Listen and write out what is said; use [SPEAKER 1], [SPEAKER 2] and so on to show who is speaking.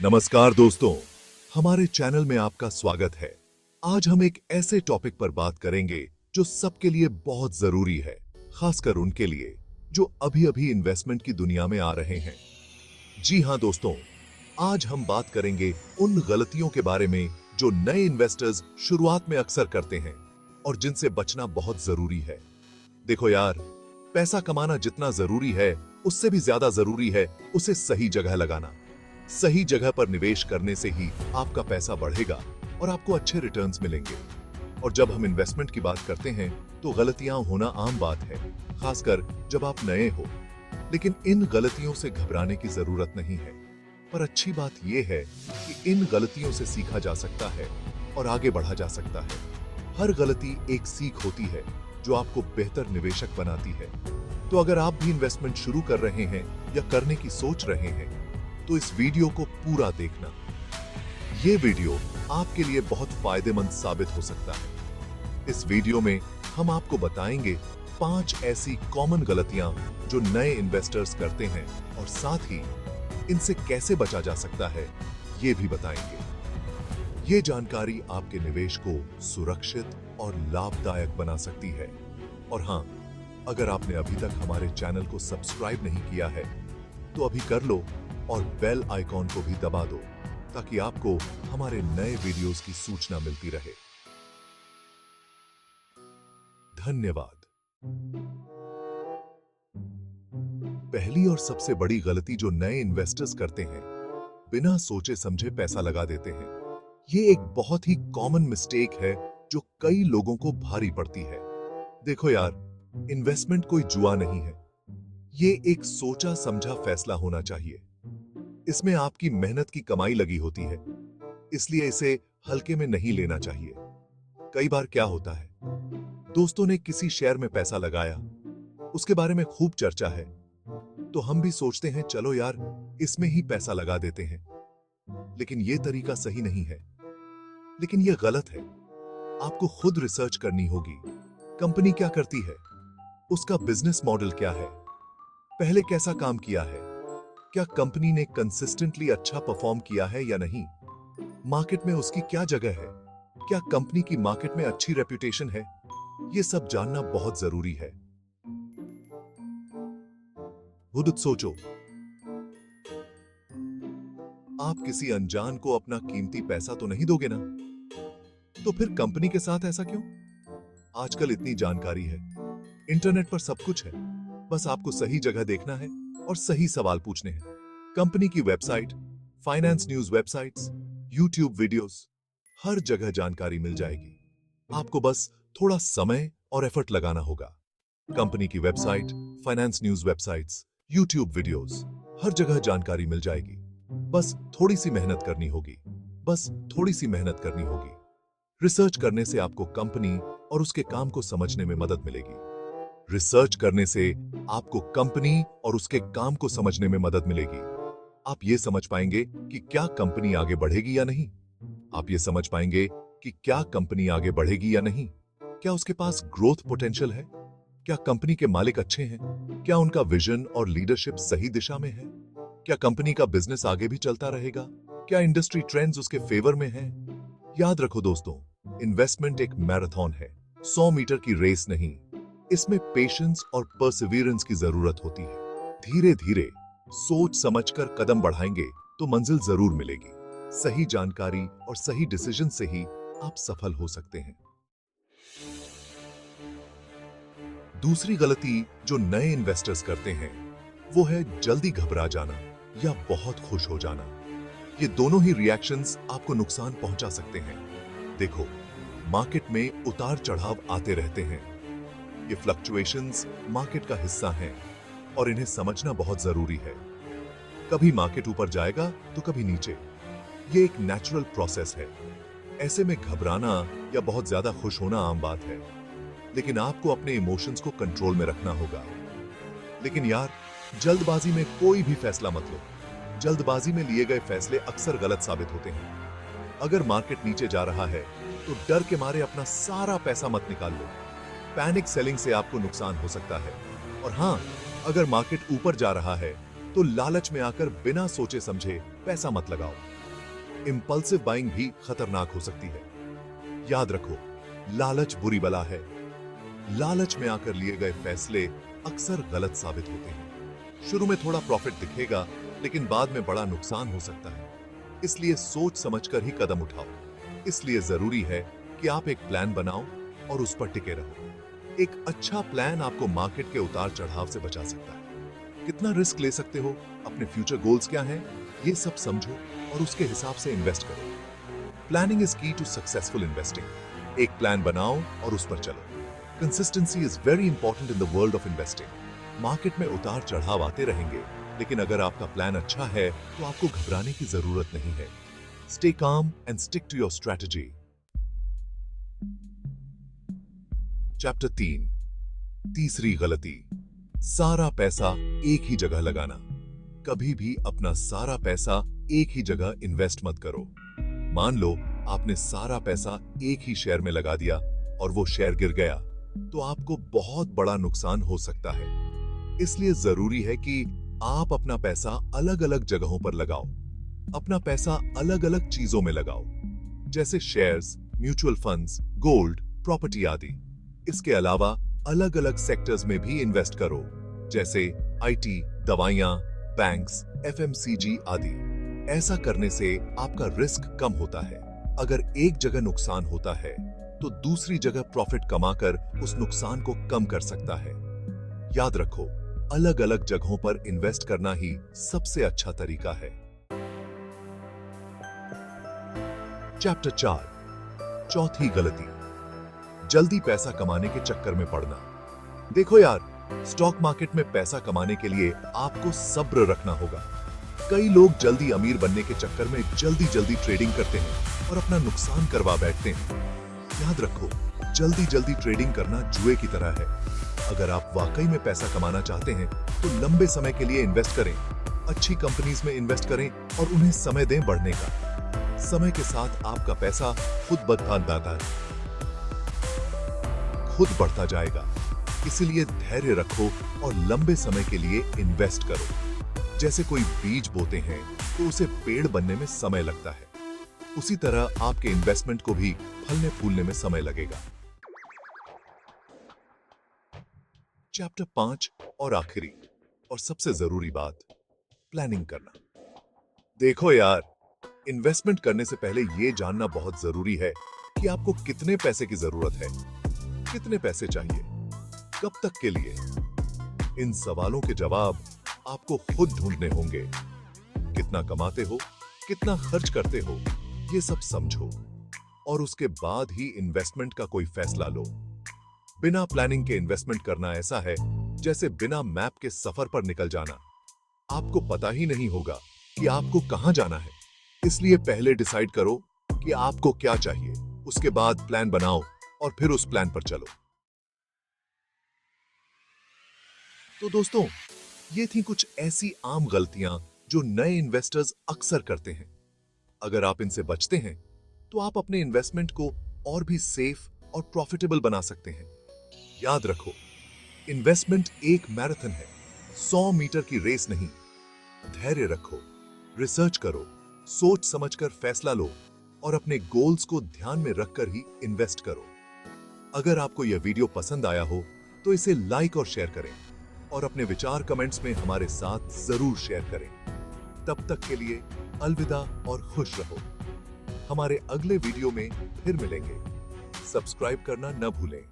[SPEAKER 1] नमस्कार दोस्तों, हमारे चैनल में आपका स्वागत है। आज हम एक ऐसे टॉपिक पर बात करेंगे जो सबके लिए बहुत जरूरी है, खासकर उनके लिए जो अभी-अभी इन्वेस्टमेंट की दुनिया में आ रहे हैं। जी हां दोस्तों, आज हम बात करेंगे उन गलतियों के बारे में जो नए इन्वेस्टर्स शुरुआत में अक्सर करते हैं और जिनसे बचना बहुत जरूरी है। देखो यार, पैसा कमाना जितना जरूरी है, उससे भी ज्यादा जरूरी है उसे सही जगह लगाना। सही जगह पर निवेश करने से ही आपका पैसा बढ़ेगा और आपको अच्छे रिटर्न्स मिलेंगे। और जब हम इन्वेस्टमेंट की बात करते हैं तो गलतियां होना आम बात है, खासकर जब आप नए हो। लेकिन इन गलतियों से घबराने की जरूरत नहीं है। पर अच्छी बात यह है कि इन गलतियों से सीखा जा सकता है और आगे बढ़ा जा सकता है। हर गलती एक सीख होती है जो आपको बेहतर निवेशक बनाती है। तो अगर आप भी इन्वेस्टमेंट शुरू कर रहे हैं या करने की सोच रहे हैं तो इस वीडियो को पूरा देखना। यह वीडियो आपके लिए बहुत फायदेमंद साबित हो सकता है। इस वीडियो में हम आपको बताएंगे 5 ऐसी कॉमन गलतियां जो नए इन्वेस्टर्स करते हैं और साथ ही इनसे कैसे बचा जा सकता है यह भी बताएंगे। यह जानकारी आपके निवेश को सुरक्षित और लाभदायक बना सकती है। और हां, अगर आपने अभी तक हमारे चैनल को सब्सक्राइब नहीं किया है तो अभी कर लो और बेल आइकॉन को भी दबा दो ताकि आपको हमारे नए वीडियोस की सूचना मिलती रहे। धन्यवाद। पहली और सबसे बड़ी गलती जो नए इन्वेस्टर्स करते हैं, बिना सोचे समझे पैसा लगा देते हैं। ये एक बहुत ही कॉमन मिस्टेक है जो कई लोगों को भारी पड़ती है। देखो यार, इन्वेस्टमेंट कोई जुआ नहीं है। ये एक सोचा समझा फैसला होना चाहिए। इसमें आपकी मेहनत की कमाई लगी होती है, इसलिए इसे हल्के में नहीं लेना चाहिए। कई बार क्या होता है, दोस्तों ने किसी शेयर में पैसा लगाया, उसके बारे में खूब चर्चा है, तो हम भी सोचते हैं चलो यार इसमें ही पैसा लगा देते हैं। लेकिन यह तरीका सही नहीं है। लेकिन यह गलत है। आपको खुद रिसर्च करनी होगी। कंपनी क्या करती है, उसका बिजनेस मॉडल क्या है, पहले कैसा काम किया है, क्या कंपनी ने कंसिस्टेंटली अच्छा परफॉर्म किया है या नहीं, मार्केट में उसकी क्या जगह है, क्या कंपनी की मार्केट में अच्छी रेप्यूटेशन है। यह सब जानना बहुत जरूरी है। खुद सोचो, आप किसी अनजान को अपना कीमती पैसा तो नहीं दोगे ना? तो फिर कंपनी के साथ ऐसा क्यों? आजकल इतनी जानकारी है, इंटरनेट पर सब कुछ है, बस आपको सही जगह देखना है और सही सवाल पूछने हैं। कंपनी की website, finance news websites, YouTube videos, हर जगह जानकारी मिल जाएगी। आपको बस थोड़ा समय और एफर्ट लगाना होगा। कंपनी की website, finance news websites, YouTube videos, हर जगह जानकारी मिल जाएगी। बस थोड़ी सी मेहनत करनी होगी। बस थोड़ी सी मेहनत करनी होगी। रिसर्च करने से आपको कंपनी और उसके काम को समझने में मदद मिलेगी। रिसर्च करने से आपको कंपनी और उसके काम को समझने में मदद मिलेगी। आप ये समझ पाएंगे कि क्या कंपनी आगे बढ़ेगी या नहीं। आप ये समझ पाएंगे कि क्या कंपनी आगे बढ़ेगी या नहीं, क्या उसके पास ग्रोथ पोटेंशियल है, क्या कंपनी के मालिक अच्छे हैं, क्या उनका विजन और लीडरशिप सही दिशा में है, क्या कंपनी का बिजनेस आगे भी चलता रहेगा, क्या इंडस्ट्री ट्रेंड्स उसके फेवर में हैं। याद रखो दोस्तों, इन्वेस्टमेंट एक मैराथन है, 100 मीटर की रेस नहीं। इसमें पेशेंस और परसिवियरेंस की जरूरत होती है। धीरे धीरे सोच समझकर कदम बढ़ाएंगे तो मंजिल जरूर मिलेगी। सही जानकारी और सही डिसीजन से ही आप सफल हो सकते हैं। दूसरी गलती जो नए इन्वेस्टर्स करते हैं वो है जल्दी घबरा जाना या बहुत खुश हो जाना। ये दोनों ही रिएक्शंस आपको नुकसान पहुंचा सकते हैं। देखो, मार्केट में उतार चढ़ाव आते रहते हैं। ये फ्लक्चुएशंस मार्केट का हिस्सा हैं और इन्हें समझना बहुत जरूरी है। कभी मार्केट ऊपर जाएगा तो कभी नीचे। ये एक नेचुरल प्रोसेस है। ऐसे में घबराना या बहुत ज्यादा खुश होना आम बात है, लेकिन आपको अपने इमोशंस को कंट्रोल में रखना होगा। लेकिन यार, जल्दबाजी में कोई भी फैसला मत लो। जल्दबाजी में लिए गए फैसले अक्सर गलत साबित होते हैं। अगर मार्केट नीचे जा रहा है तो डर के मारे अपना सारा पैसा मत निकाल लो। पैनिक सेलिंग से आपको नुकसान हो सकता है। और हां, अगर मार्केट ऊपर जा रहा है तो लालच में आकर बिना सोचे समझे पैसा मत लगाओ। इंपल्सिव बाइंग भी खतरनाक हो सकती है। याद रखो, लालच बुरी बला है। लालच में आकर लिए गए फैसले अक्सर गलत साबित होते हैं। शुरू में थोड़ा प्रॉफिट दिखेगा, लेकिन बाद में बड़ा नुकसान हो सकता है। इसलिए सोच समझकर ही कदम उठाओ। इसलिए जरूरी है कि आप एक प्लान बनाओ और उस पर टिके रहो। एक अच्छा प्लान आपको मार्केट के उतार चढ़ाव से बचा सकता है। कितना रिस्क ले सकते हो, अपने फ्यूचर गोल्स क्या हैं, ये सब समझो और उसके हिसाब से इन्वेस्ट करो। प्लानिंग इज की टू सक्सेसफुल इन्वेस्टिंग। एक प्लान बनाओ और उस पर चलो। Consistency is very important in the world of investing. Market में उतार चढ़ाव आते रहेंगे, लेकिन अगर आपका प्लान अच्छा है तो आपको घबराने की जरूरत नहीं है। Stay calm and stick to your strategy. Chapter 3, तीसरी गलती, सारा पैसा एक ही जगह लगाना। कभी भी अपना सारा पैसा एक ही जगह इन्वेस्ट मत करो। मान लो आपने सारा पैसा एक ही शेयर में लगा दिया और वो शेयर गिर गया, तो आपको बहुत बड़ा नुकसान हो सकता है। इसलिए जरूरी है कि आप अपना पैसा अलग अलग जगहों पर लगाओ। अपना पैसा अलग अलग चीजों में लगाओ, जैसे shares, mutual funds, gold, property आदि। इसके अलावा अलग अलग सेक्टर्स में भी इन्वेस्ट करो, जैसे आईटी, दवाइयां, बैंक्स, एफएमसीजी आदि। ऐसा करने से आपका रिस्क कम होता है। अगर एक जगह नुकसान होता है तो दूसरी जगह प्रॉफिट कमाकर उस नुकसान को कम कर सकता है। याद रखो, अलग अलग जगहों पर इन्वेस्ट करना ही सबसे अच्छा तरीका है। चैप्टर 4, चौथी गलती, जल्दी पैसा कमाने के चक्कर में पड़ना। देखो यार, स्टॉक मार्केट में पैसा कमाने के लिए आपको सब्र रखना होगा। कई लोग जल्दी अमीर बनने के चक्कर में जल्दी जल्दी ट्रेडिंग करते हैं और अपना नुकसान करवा बैठते हैं। याद रखो, जल्दी जल्दी ट्रेडिंग करना जुए की तरह है। अगर आप वाकई में पैसा कमाना चाहते हैं तो लंबे समय के लिए इन्वेस्ट करें, अच्छी कंपनीज में इन्वेस्ट करें और उन्हें समय दें बढ़ने का। समय के साथ आपका पैसा खुद बढ़ता जाएगा। इसीलिए धैर्य रखो और लंबे समय के लिए इन्वेस्ट करो। जैसे कोई बीज बोते हैं तो उसे पेड़ बनने में समय लगता है, उसी तरह आपके इन्वेस्टमेंट को भी फलने फूलने में समय लगेगा। चैप्टर 5 और आखिरी और सबसे जरूरी बात, प्लानिंग करना। देखो यार, इन्वेस्टमेंट करने से पहले यह जानना बहुत जरूरी है कि आपको कितने पैसे की जरूरत है, कितने पैसे चाहिए, कब तक के लिए। इन सवालों के जवाब आपको खुद ढूंढने होंगे। कितना कमाते हो, कितना खर्च करते हो, ये सब समझो और उसके बाद ही इन्वेस्टमेंट का कोई फैसला लो। बिना प्लानिंग के इन्वेस्टमेंट करना ऐसा है जैसे बिना मैप के सफर पर निकल जाना। आपको पता ही नहीं होगा कि आपको कहां जाना है। इसलिए पहले डिसाइड करो कि आपको क्या चाहिए, उसके बाद प्लान बनाओ और फिर उस प्लान पर चलो। तो दोस्तों, ये थी कुछ ऐसी आम गलतियां जो नए इन्वेस्टर्स अक्सर करते हैं। अगर आप इनसे बचते हैं तो आप अपने इन्वेस्टमेंट को और भी सेफ और प्रॉफिटेबल बना सकते हैं। याद रखो, इन्वेस्टमेंट एक मैराथन है, 100 मीटर की रेस नहीं। धैर्य रखो, रिसर्च करो, सोच समझकर फैसला लो और अपने गोल्स को ध्यान में रखकर ही इन्वेस्ट करो। अगर आपको यह वीडियो पसंद आया हो तो इसे लाइक और शेयर करें और अपने विचार कमेंट्स में हमारे साथ जरूर शेयर करें। तब तक के लिए अलविदा और खुश रहो। हमारे अगले वीडियो में फिर मिलेंगे। सब्सक्राइब करना न भूलें।